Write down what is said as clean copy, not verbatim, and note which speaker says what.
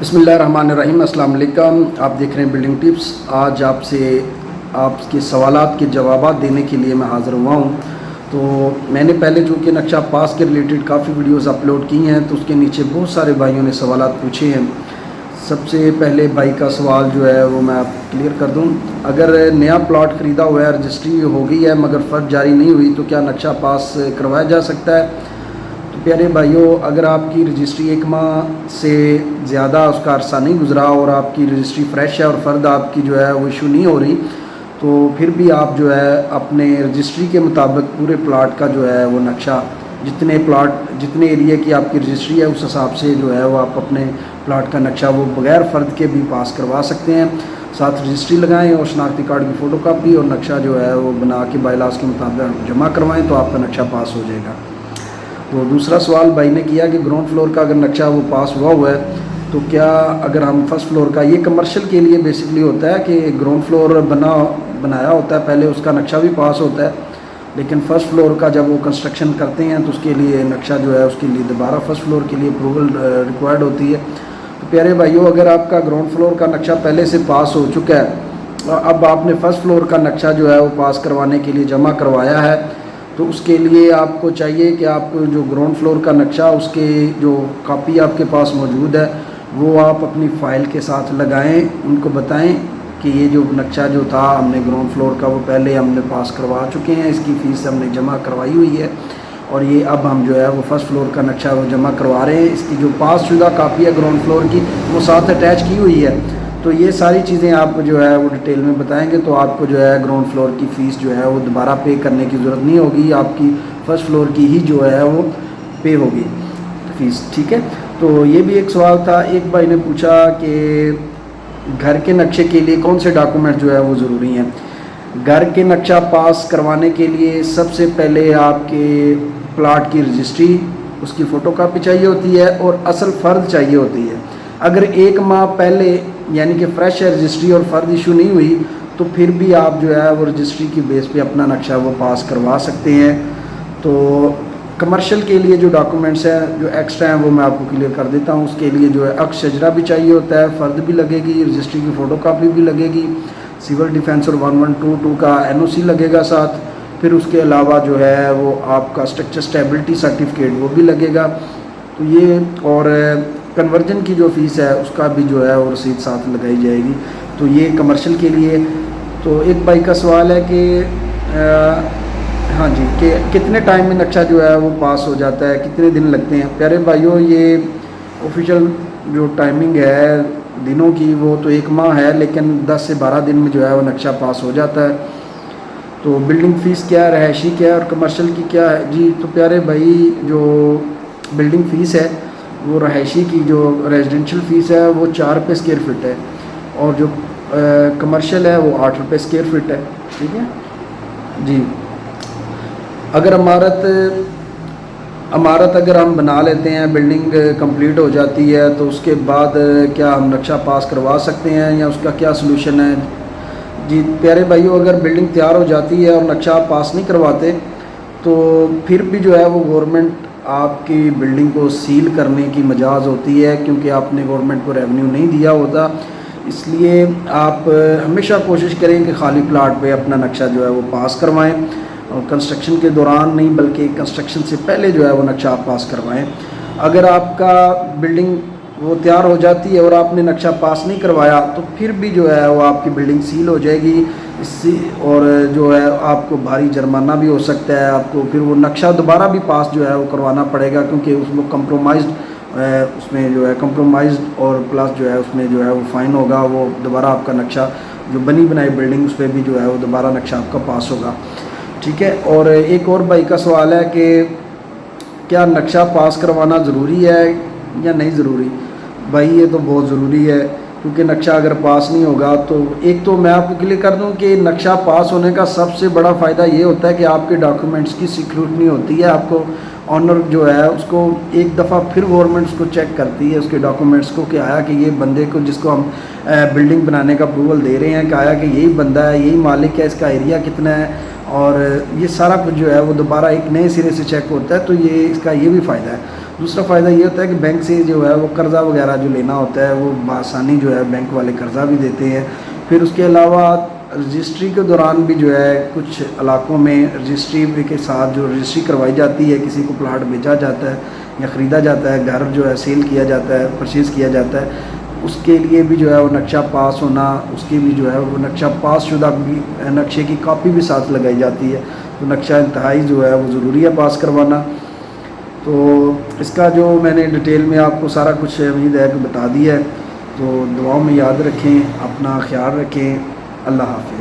Speaker 1: बिस्मिल्लाहिर्रहमानिर्रहीम। अस्सलाम वालेकुम। आप देख रहे हैं बिल्डिंग टिप्स। आज आपके सवालात के जवाबात देने के लिए मैं हाज़िर हुआ हूँ। तो मैंने पहले जो कि नक्शा पास के रिलेटेड काफ़ी वीडियोस अपलोड की हैं, तो उसके नीचे बहुत सारे भाइयों ने सवालात पूछे हैं। सबसे पहले भाई का सवाल जो है वो मैं आपको क्लियर कर दूँ। अगर नया प्लॉट ख़रीदा हुआ है, रजिस्ट्री हो गई है मगर फ़र्द जारी नहीं हुई, तो क्या नक्शा पास करवाया जा सकता है? तो प्यारे भाइयों, अगर आपकी रजिस्ट्री 1 माह से ज़्यादा उसका अरसा नहीं गुज़रा और आपकी रजिस्ट्री फ्रेश है और फ़र्द आपकी जो है वो इशू नहीं हो रही, तो फिर भी आप जो है अपने रजिस्ट्री के मुताबिक पूरे प्लाट का जो है वो नक्शा, जितने एरिया की आपकी रजिस्ट्री है उस हिसाब से जो है वो आप अपने प्लाट का नक्शा वो बग़ैर फ़र्द के भी पास करवा सकते हैं। साथ रजिस्ट्री लगाएं और शनाख्ती कार्ड की फ़ोटो कापी और नक्शा जो है वो बना के बायलास के मुताबिक जमा करवाएं, तो आपका नक्शा पास हो जाएगा। तो दूसरा सवाल भाई ने किया कि ग्राउंड फ्लोर का अगर नक्शा वो पास हुआ है, तो क्या अगर हम फर्स्ट फ्लोर का, ये कमर्शियल के लिए बेसिकली होता है कि ग्राउंड फ्लोर बनाया होता है, पहले उसका नक्शा भी पास होता है, लेकिन फ़र्स्ट फ्लोर का जब वो कंस्ट्रक्शन करते हैं तो उसके लिए नक्शा जो है उसके लिए दोबारा फर्स्ट फ्लोर के लिए अप्रूवल रिक्वायर्ड होती है। तो प्यारे भाइयों, अगर आपका ग्राउंड फ्लोर का नक्शा पहले से पास हो चुका है और अब आपने फर्स्ट फ्लोर का नक्शा जो है वो पास करवाने के लिए जमा करवाया है, तो उसके लिए आपको चाहिए कि आप जो ग्राउंड फ्लोर का नक्शा, उसके जो कॉपी आपके पास मौजूद है वो आप अपनी फ़ाइल के साथ लगाएं, उनको बताएं कि ये जो नक्शा जो था हमने ग्राउंड फ्लोर का वो पहले हमने पास करवा चुके हैं, इसकी फ़ीस हमने जमा करवाई हुई है और ये अब हम जो है वो फर्स्ट फ्लोर का नक्शा वो जमा करवा रहे हैं। इसकी जो पास शुदा कापी है ग्राउंड फ्लोर की वो साथ अटैच की हुई है। तो ये सारी चीज़ें आप जो है वो डिटेल में बताएंगे, तो आपको जो है ग्राउंड फ्लोर की फ़ीस जो है वो दोबारा पे करने की ज़रूरत नहीं होगी, आपकी फ़र्स्ट फ्लोर की ही जो है वो पे होगी फ़ीस। ठीक है, तो ये भी एक सवाल था। एक भाई ने पूछा कि घर के नक्शे के लिए कौन से डॉक्यूमेंट जो है वो ज़रूरी हैं। घर के नक्शा पास करवाने के लिए सबसे पहले आपके प्लाट की रजिस्ट्री, उसकी फ़ोटोकॉपी चाहिए होती है और असल फ़र्द चाहिए होती है। अगर 1 माह पहले यानी कि फ्रेश है रजिस्ट्री और फ़र्द इशू नहीं हुई, तो फिर भी आप जो है वो रजिस्ट्री की बेस पे अपना नक्शा वो पास करवा सकते हैं। तो कमर्शियल के लिए जो डॉक्यूमेंट्स हैं जो एक्स्ट्रा हैं वो मैं आपको क्लियर कर देता हूँ। उसके लिए जो है अक्स शजरा भी चाहिए होता है, फ़र्द भी लगेगी, रजिस्ट्री की फ़ोटोकॉपी भी लगेगी, सिविल डिफेंस और 1122 का NOC लगेगा साथ। फिर उसके अलावा जो है वो आपका स्ट्रक्चर स्टेबिलिटी सर्टिफिकेट वो भी लगेगा। तो ये और कन्वर्जन की जो फ़ीस है उसका भी जो है वो रसीद साथ लगाई जाएगी। तो ये कमर्शियल के लिए। तो एक भाई का सवाल है कि हाँ जी, कि कितने टाइम में नक्शा जो है वो पास हो जाता है, कितने दिन लगते हैं। प्यारे भाइयों, ये ऑफिशियल जो टाइमिंग है दिनों की वो तो 1 माह है, लेकिन 10 से 12 दिन में जो है वो नक्शा पास हो जाता है। तो बिल्डिंग फ़ीस क्या है, रहायशी क्या है और कमर्शियल की क्या है जी। तो प्यारे भाई, जो बिल्डिंग फ़ीस है वो रहायशी की जो रेजिडेंशियल फ़ीस है वो 4 रुपये स्क्वायर फीट है और जो कमर्शियल है वो 8 रुपये स्क्वायर फीट है। ठीक है जी। अगर इमारत अगर हम बना लेते हैं, बिल्डिंग कंप्लीट हो जाती है, तो उसके बाद क्या हम नक्शा पास करवा सकते हैं या उसका क्या सलूशन है जी। प्यारे भाइयों, अगर बिल्डिंग तैयार हो जाती है और नक्शा पास नहीं करवाते, तो फिर भी जो है वो गवर्नमेंट आपकी बिल्डिंग को सील करने की मजाज होती है, क्योंकि आपने गवर्नमेंट को रेवेन्यू नहीं दिया होता। इसलिए आप हमेशा कोशिश करें कि खाली प्लाट पे अपना नक्शा जो है वो पास करवाएं और कंस्ट्रक्शन के दौरान नहीं बल्कि कंस्ट्रक्शन से पहले जो है वो नक्शा आप पास करवाएं। अगर आपका बिल्डिंग वो तैयार हो जाती है और आपने नक्शा पास नहीं करवाया, तो फिर भी जो है वो आपकी बिल्डिंग सील हो जाएगी इससे, और जो है आपको भारी जुर्माना भी हो सकता है। आपको फिर वो नक्शा दोबारा भी पास जो है वो करवाना पड़ेगा, क्योंकि उसमें उसमें जो है कंप्रोमाइज़ और प्लस जो है उसमें जो है वो फ़ाइन होगा। वो दोबारा आपका नक्शा जो बनी बनाई बिल्डिंग उस पर भी जो है वो दोबारा नक्शा आपका पास होगा। ठीक है। और एक और भाई का सवाल है कि क्या नक्शा पास करवाना ज़रूरी है या नहीं ज़रूरी। भाई, ये तो बहुत ज़रूरी है, क्योंकि नक्शा अगर पास नहीं होगा तो एक तो मैं आपको क्लियर कर दूं कि नक्शा पास होने का सबसे बड़ा फ़ायदा ये होता है कि आपके डॉक्यूमेंट्स की सिक्योरिटी होती है। आपको ऑनर जो है उसको एक दफ़ा फिर गवर्नमेंट उसको चेक करती है उसके डॉक्यूमेंट्स को, कि आया कि ये बंदे को जिसको हम बिल्डिंग बनाने का अप्रूवल दे रहे हैं, कि आया कि यही बंदा है, यही मालिक है, इसका एरिया कितना है, और ये सारा कुछ जो है वो दोबारा एक नए सिरे से चेक होता है। तो ये इसका ये भी फ़ायदा है। دوسرا فائدہ یہ ہوتا ہے کہ بینک سے جو ہے وہ قرضہ وغیرہ جو لینا ہوتا ہے وہ بآسانی جو ہے بینک والے قرضہ بھی دیتے ہیں۔ پھر اس کے علاوہ رجسٹری کے دوران بھی جو ہے کچھ علاقوں میں رجسٹری کے ساتھ جو رجسٹری کروائی جاتی ہے، کسی کو پلاٹ بیچا جاتا ہے یا خریدا جاتا ہے، گھر جو ہے سیل کیا جاتا ہے، پرچیز کیا جاتا ہے، اس کے لیے بھی جو ہے وہ نقشہ پاس ہونا، اس کے بھی جو ہے وہ نقشہ پاس شدہ بھی نقشے کی کاپی بھی ساتھ لگائی جاتی ہے، تو نقشہ انتہائی جو ہے وہ ضروری ہے پاس کروانا۔ تو اس کا جو میں نے ڈیٹیل میں آپ کو سارا کچھ امید ہے کہ بتا دیا ہے، تو دعاؤں میں یاد رکھیں، اپنا خیال رکھیں، اللہ حافظ۔